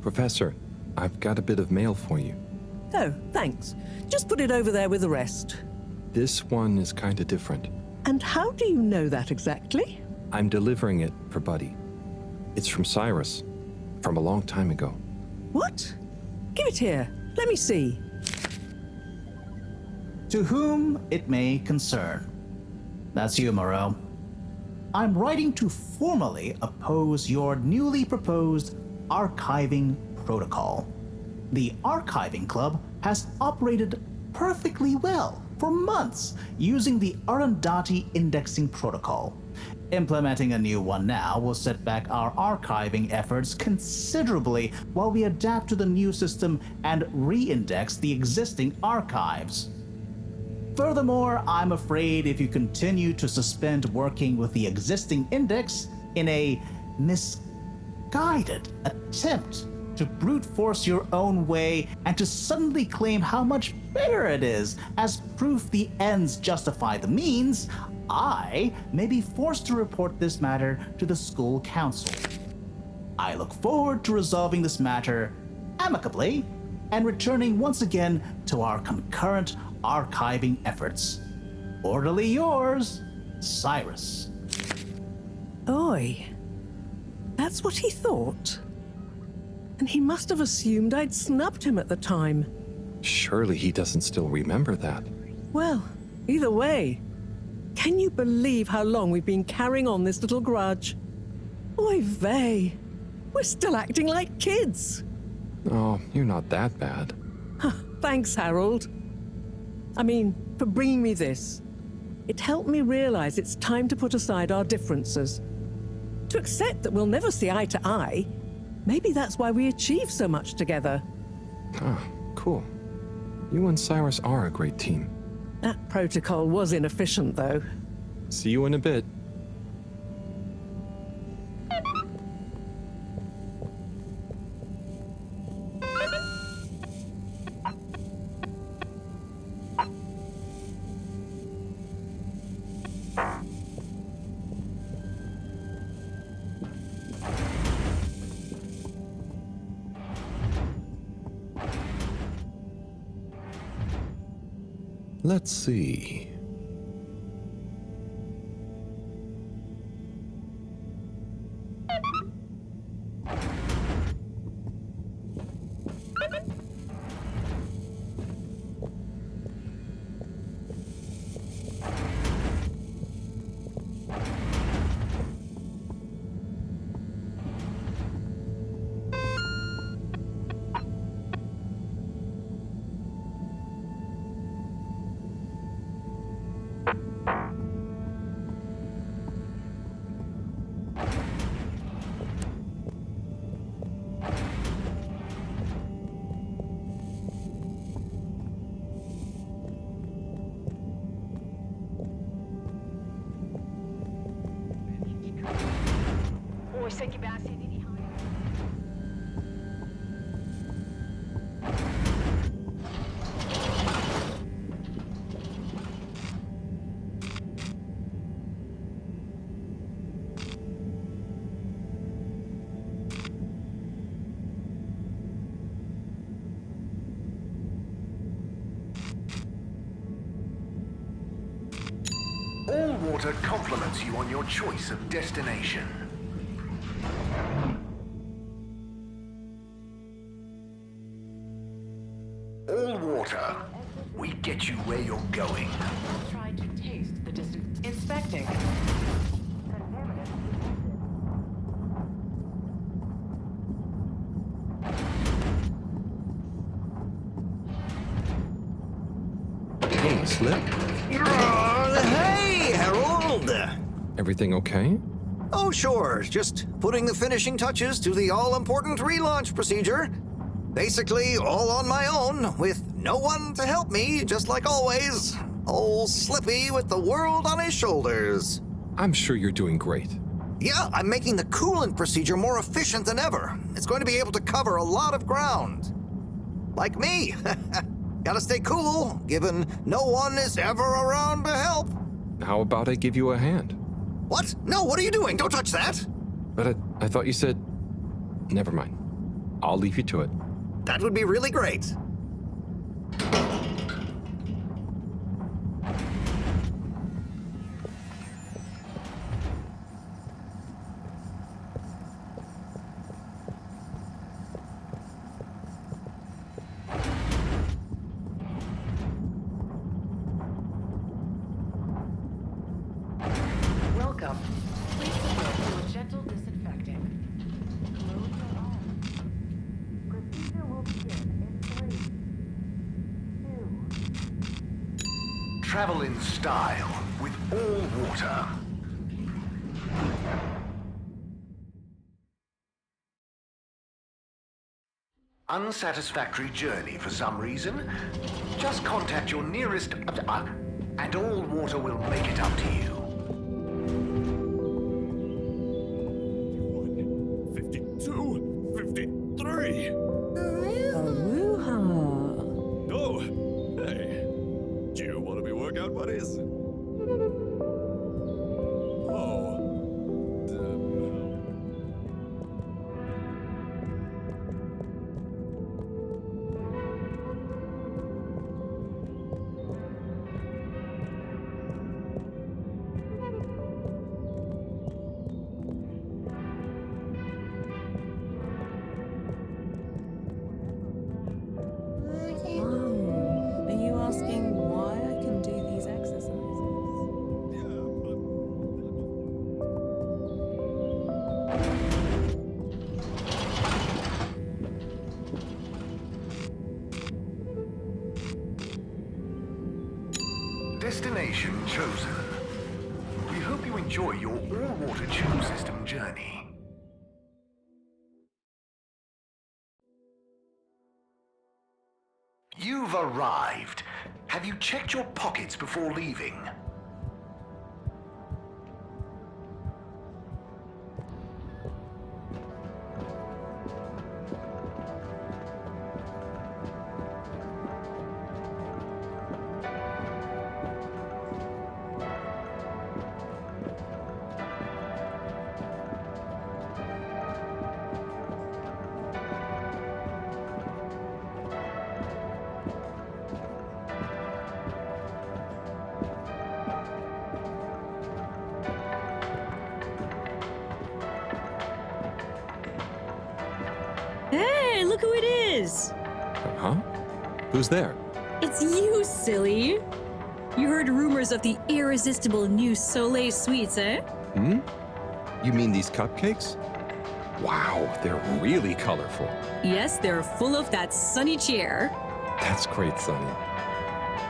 Professor, I've got a bit of mail for you. Oh, thanks. Just put it over there with the rest. This one is kind of different. And how do you know that exactly? I'm delivering it for Buddy. It's from Cyrus, from a long time ago. What? Give it here. Let me see. To whom it may concern. That's you, Mareaux. I'm writing to formally oppose your newly proposed archiving protocol. The Archiving Club has operated perfectly well for months using the Arundhati indexing protocol. Implementing a new one now will set back our archiving efforts considerably while we adapt to the new system and re-index the existing archives. Furthermore, I'm afraid if you continue to suspend working with the existing index in a misguided attempt to brute force your own way and to suddenly claim how much better it is as proof the ends justify the means, I may be forced to report this matter to the school council. I look forward to resolving this matter amicably and returning once again to our concurrent archiving efforts. Orderly yours, Cyrus. Oi. That's what he thought. And he must have assumed I'd snubbed him at the time. Surely he doesn't still remember that. Well, either way, can you believe how long we've been carrying on this little grudge? Oy vey, we're still acting like kids. Oh, you're not that bad. Thanks, Harold. I mean, for bringing me this. It helped me realize it's time to put aside our differences. To accept that we'll never see eye to eye. Maybe that's why we achieve so much together. Ah, cool. You and Cyrus are a great team. That protocol was inefficient, though. See you in a bit. Let's see. All water compliments you on your choice of destination. All water, we get you where you're going. Try to taste the distant. Inspecting. Hey, Slip. Hey, Harold! Everything okay? Oh, sure. Just putting the finishing touches to the all-important relaunch procedure. Basically, all on my own, with no one to help me, just like always. Old Slippy with the world on his shoulders. I'm sure you're doing great. Yeah, I'm making the coolant procedure more efficient than ever. It's going to be able to cover a lot of ground. Like me. Gotta stay cool, given no one is ever around to help. How about I give you a hand? What? No, what are you doing? Don't touch that! But I thought you said... Never mind. I'll leave you to it. That would be really great. Welcome. Please submit to a gentle disinfecting. Close your eyes. Procedure will begin in 3, 2. Travel in style with all water. Unsatisfactory journey for some reason? Just contact your nearest and all water will make it up to you. 52, 53. Aloha. Oh, hey. Do you want to be workout buddies? Are you asking why I can do these exercises? Destination chosen. We hope you enjoy your all-water tube system journey. You've arrived. Have you checked your pockets before leaving? Hey, look who it is! Huh? Who's there? It's you, silly! You heard rumors of the irresistible new Soleil sweets, eh? Hmm? You mean these cupcakes? Wow, they're really colorful. Yes, they're full of that sunny cheer. That's great, Sonny.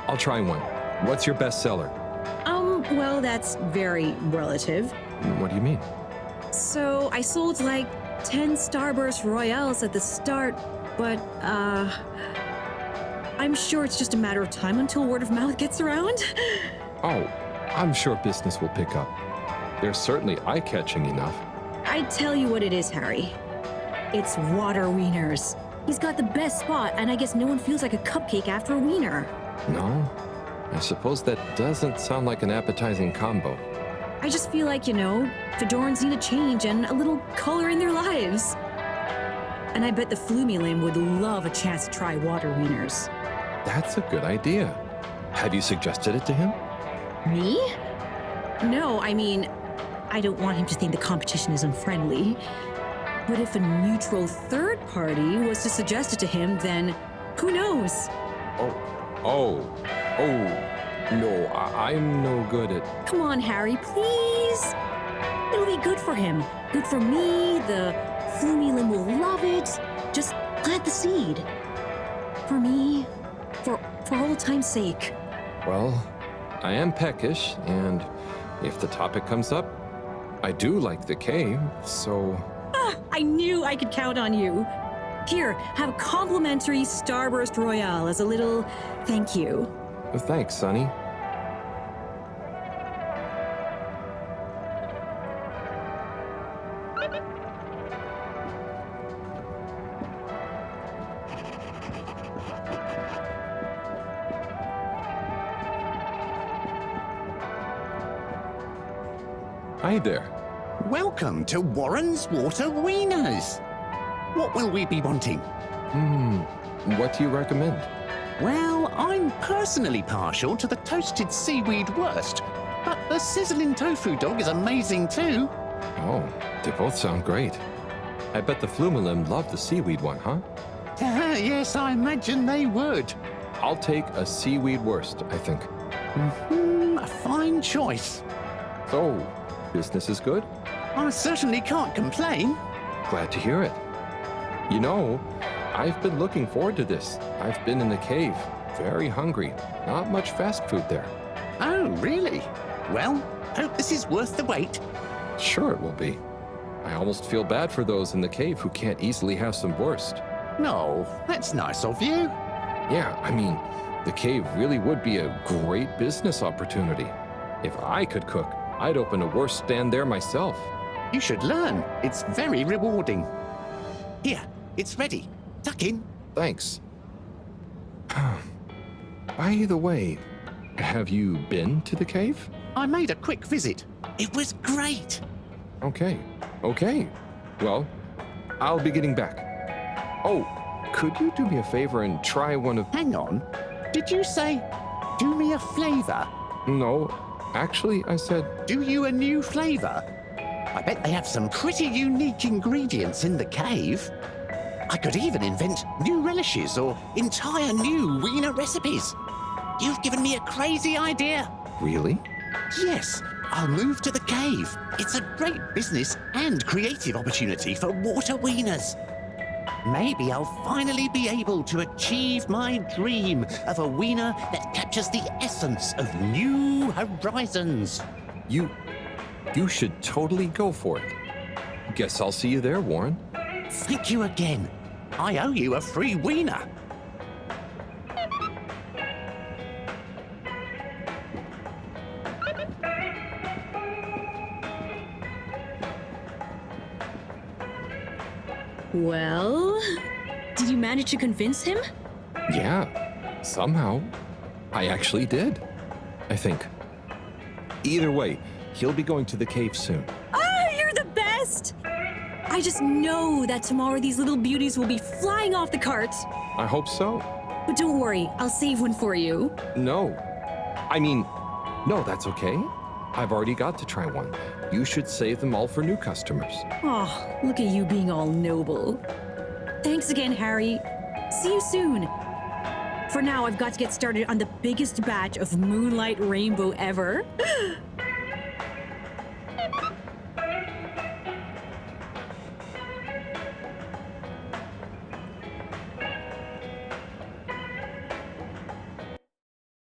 I'll try one. What's your best seller? Well, that's very relative. What do you mean? So, I sold like 10 Starburst Royales at the start, but, I'm sure it's just a matter of time until word of mouth gets around. Oh, I'm sure business will pick up. They're certainly eye-catching enough. I tell you what it is, Harry. It's water wieners. He's got the best spot, and I guess no one feels like a cupcake after a wiener. No? I suppose that doesn't sound like an appetizing combo. I just feel like, Fedorans need a change and a little color in their lives. And I bet the Flumylym would love a chance to try water wieners. That's a good idea. Have you suggested it to him? Me? No, I mean, I don't want him to think the competition is unfriendly. But if a neutral third party was to suggest it to him, then who knows? No, I'm no good at... Come on, Harry, please. It'll be good for him. Good for me. The Flumylym will love it. Just plant the seed. For me, for old time's sake. Well, I am peckish, and if the topic comes up, I do like the cave, so... I knew I could count on you. Here, have a complimentary Starburst Royale as a little thank you. Thanks, Sonny. Hi there. Welcome to Warren's Water Wieners. What will we be wanting? What do you recommend? Well, I'm personally partial to the toasted seaweed wurst, but the sizzling tofu dog is amazing too. Oh, they both sound great. I bet the Flumylym love the seaweed one, huh? Yes, I imagine they would. I'll take a seaweed wurst, I think. A fine choice. So, business is good? I certainly can't complain. Glad to hear it. You know, I've been looking forward to this. I've been in the cave, very hungry. Not much fast food there. Oh, really? Well, hope this is worth the wait. Sure it will be. I almost feel bad for those in the cave who can't easily have some wurst. No, that's nice of you. Yeah, I mean, the cave really would be a great business opportunity. If I could cook, I'd open a wurst stand there myself. You should learn. It's very rewarding. Here, it's ready. Tuck in. Thanks. By the way, have you been to the cave? I made a quick visit. It was great. Okay. Well, I'll be getting back. Oh, could you do me a favor and try one of... Hang on. Did you say, do me a flavor? No, actually, I said... Do you a new flavor? I bet they have some pretty unique ingredients in the cave. I could even invent new relishes or entire new wiener recipes. You've given me a crazy idea. Really? Yes, I'll move to the cave. It's a great business and creative opportunity for water wieners. Maybe I'll finally be able to achieve my dream of a wiener that captures the essence of new horizons. You should totally go for it. Guess I'll see you there, Warren. Thank you again. I owe you a free wiener. Well, did you manage to convince him? Yeah, somehow. I actually did. I think. Either way, he'll be going to the cave soon. Oh, you're the best! I just know that tomorrow these little beauties will be flying off the cart. I hope so. But don't worry, I'll save one for you. No. No, that's okay. I've already got to try one. You should save them all for new customers. Oh, look at you being all noble. Thanks again, Harry. See you soon. For now, I've got to get started on the biggest batch of Moonlight Rainbow ever.